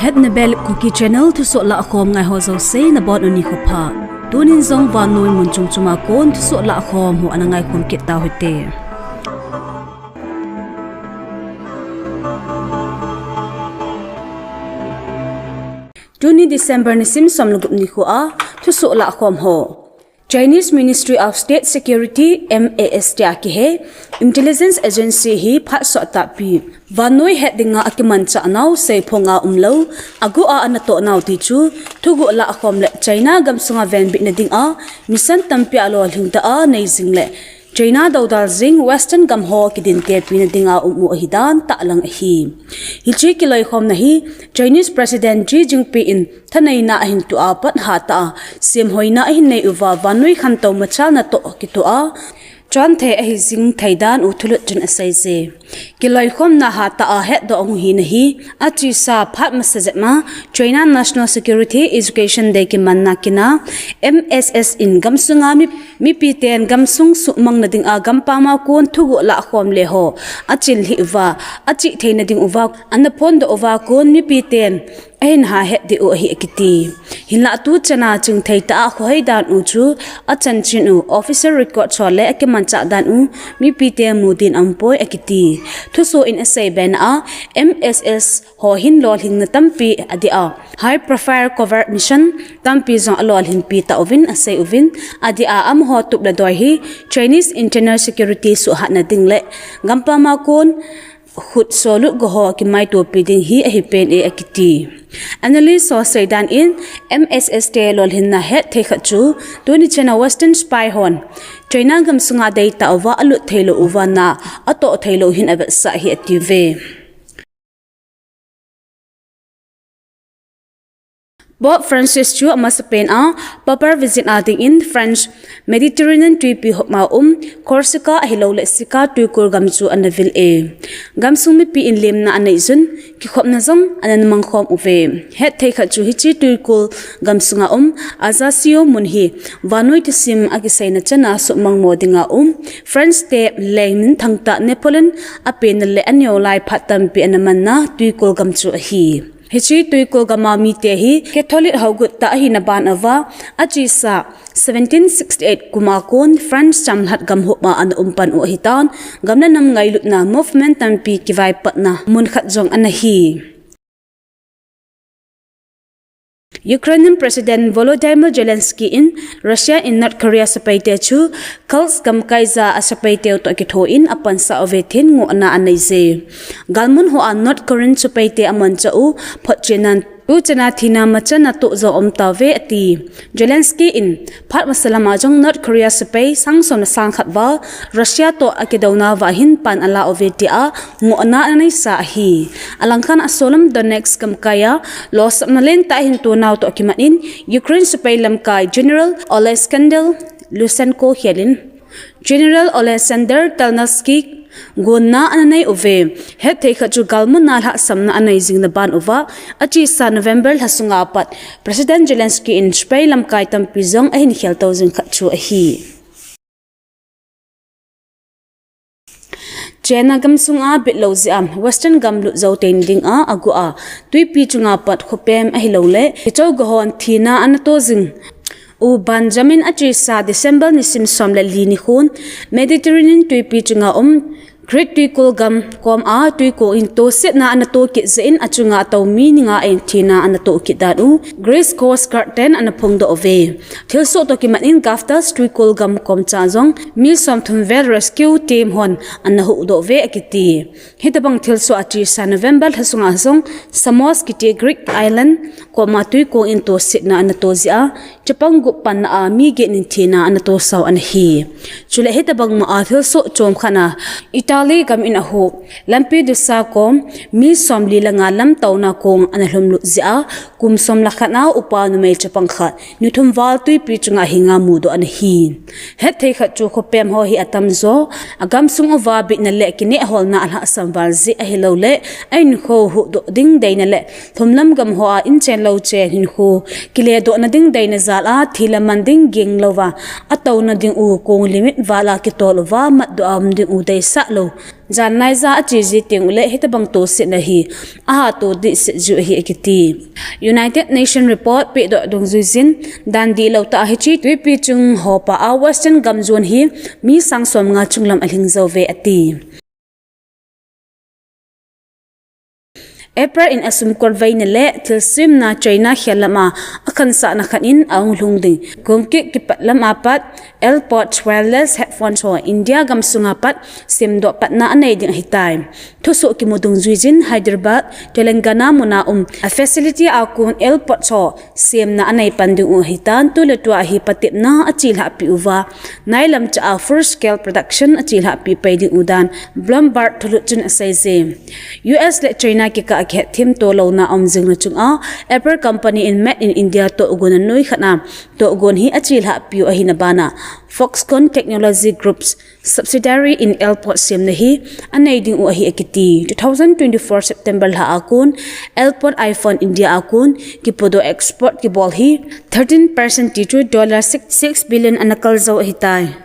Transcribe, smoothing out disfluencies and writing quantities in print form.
Hetna Belap Kuki channel Thusoh Lahkhom ngai ho zo se na bon uni khopa tunin zong van noi mun chung chuma kon Thusoh Lahkhom hu anangai khom kit ta hote Juni December ni sim som lugup ni khu a Thusoh Lahkhom ho Chinese Ministry of State Security MAS tia ki he intelligence agency hi phat so ta pi vanoi het dinga akiman cha naw sei phonga umlo agu a anato naw ti chu thugu Lahkhom le China gamsunga ven bi na ding a mission tampi alo hingta a nei jing le China dodal jing western gamho kidin te pina dinga umu hidan ta lang hi hichi kiloi khom na hi Chinese President Xi Jinping thanai na hin tu a pat ha ta sim hoina hin nei uwa vanui khan to machal na to ki to a John the a jing thaidan u thulut chun asai je kiloi khom na ha ta a het do ong hi na hi a chi sa phat message ma China National Security Education Day ki manna kina MSS in gamsunga mi pi ten gamsung su mang na ding a gampa ma kon thugu Lahkhom le ho achil hi wa achi theina ding uwa an phon do uwa kon mi pi ten ain ha het di o hi ekiti hinla tu chana chung thei ta khoi dan u chu achan chin u officer record chole ke mancha dan u mi pi te mudin ampoi ekiti thuso in asai ben a MSS ho hin lol hin na tampi adi a high profile covert mission tampi zong lol hin pi ta ovin asai ovin adi a am ho tup la doi hi Chinese internal security su ha na ding le gampa ma kon khut solu go ho ki mai to pi ding hi a hi pen e akiti analyst so say dan in MSS te lol hin na het the kha chu tuni chena western spy hon China gamsunga data wa alu thelo uwana ato thelo hin aba sa hi ative Bob Francis Chu Amasapen a papar visit ating in French Mediterranean Twipi hokma Corsica Aheloute sika tuikur gamchu anavil e gamsung mi pi in lem na anai zun ki khop na zong anan mangkhom uve het thei kha chu hi chi tuikul gamsunga azasio munhi vanoi tisim agisai na chana so mangmo dinga French te lemin thangta Nepoleon apen le anyo lai phatam pi anamanna tuikul gamchu hi Hichi tuikul gama mi te hi Catholic haugut ta hi na ban awa achi sa 1768 kumakon France chamhat gam homa an umpan o hitan gamna nam ngai lut na movement tampi kiwai patna mun khat jong anahi Ukrainian President Volodymyr Zelensky in Russia in North Korea sapaite chu Kals gam kaiza asapaite to kitho in apan sa ovethin ngo na anai je galmun ho an North Korean sapaite aman chau photchenan tu chana thina machana to zo omta ve ati Zelensky in phat masalama jong North Korea sapai sangsom na sang khatwa Russia to akidona wa hin pan ala oveti a ngo na anai sa hi alangkhan asolam Donetsk kam kaya los malen ta hin to naw to kimanin Ukraine sapai lamkai General Oleksandr Lukashenko helin General Oleksandr Talnasky gonna anai ove het thei kha chu galmun na ha samna anai jing na ban ova achi sa November hasunga pat President Zelensky in spray lam kai tam pizong ahin khel tawjin kha chu a hi China gamsunga bitlo ziam western gamlu zotain ding a agu a Twipi chunga pat khopem Aheloute chau gohon thina anato jing U Benjamin achi sa December ni sim som le li ni khun Mediterranean Twipi chunga Great tuikul gam kom a tuiko in toset na anato ki zain achunga taw mi ninga en thina anato ki danu Grace Coast Guard 10 anapong do ove thilso to ki manin gaftas tuikul gam kom cha jong mi som thum ver rescue team hon anahu do ve akiti hitabang thilso achi sa November hasunga song Samos kiti Greek Island koma tuiko in toset na anato zia chapang gu pan a mi ge nin thina anato saw anhi chule hitabang ma a thilso chom khana Italy gam in a ho Lampedusa kom mi som li langa lam tawna kong anahlum lu zia kum som lakhana upa nu me chapang kha nuthum wal tui pi chunga hinga mu do an hi het thei kha chu khopem ho hi atam zo agam sung owa bi na le kine hol na alha samwal zi Aheloute ain kho hu do ding dei na le thumlam gam ho in chen lo che hin hu kile do na ding dei na zala thila manding geng lowa tàu na ding u kong limit vala ki tolwa mat do am ding u dei sa lo jan nai za chi ji ting le hita bang to se na hi a to di se ju hi ekiti United Nation report pe do dong zu jin dan di lo ta hi chi Twipi chung ho pa a western gamzon hi mi sang som nga chunglam aling zo ve ati April in asum korvai na le tilsim na China khelama akhan sa na khanin ang lungding kongki ki patlam apat airport wireless headphones ho India gamsunga pat simdo patna anei ding hitai Thusoh ki mudung zuijin Hyderabad Telangana muna a facility akun airport ho sim na anei panding u hitan tuletwa hi patip na achil ha pi uwa nailam cha first scale production achil ha pi paiding udan Bloomberg thuluchun asaize US le China ki ka khet thim to lo na omjing na chunga Apple company in made in India to gun noi khana to gun hi achil ha pi a hina bana Foxconn Technology Group's subsidiary in airport sim na hi anei ding u hi ekiti 2024 September la akun airport iPhone India akun ki podo export ki bol hi 13% to $6 billion anakal zo hitai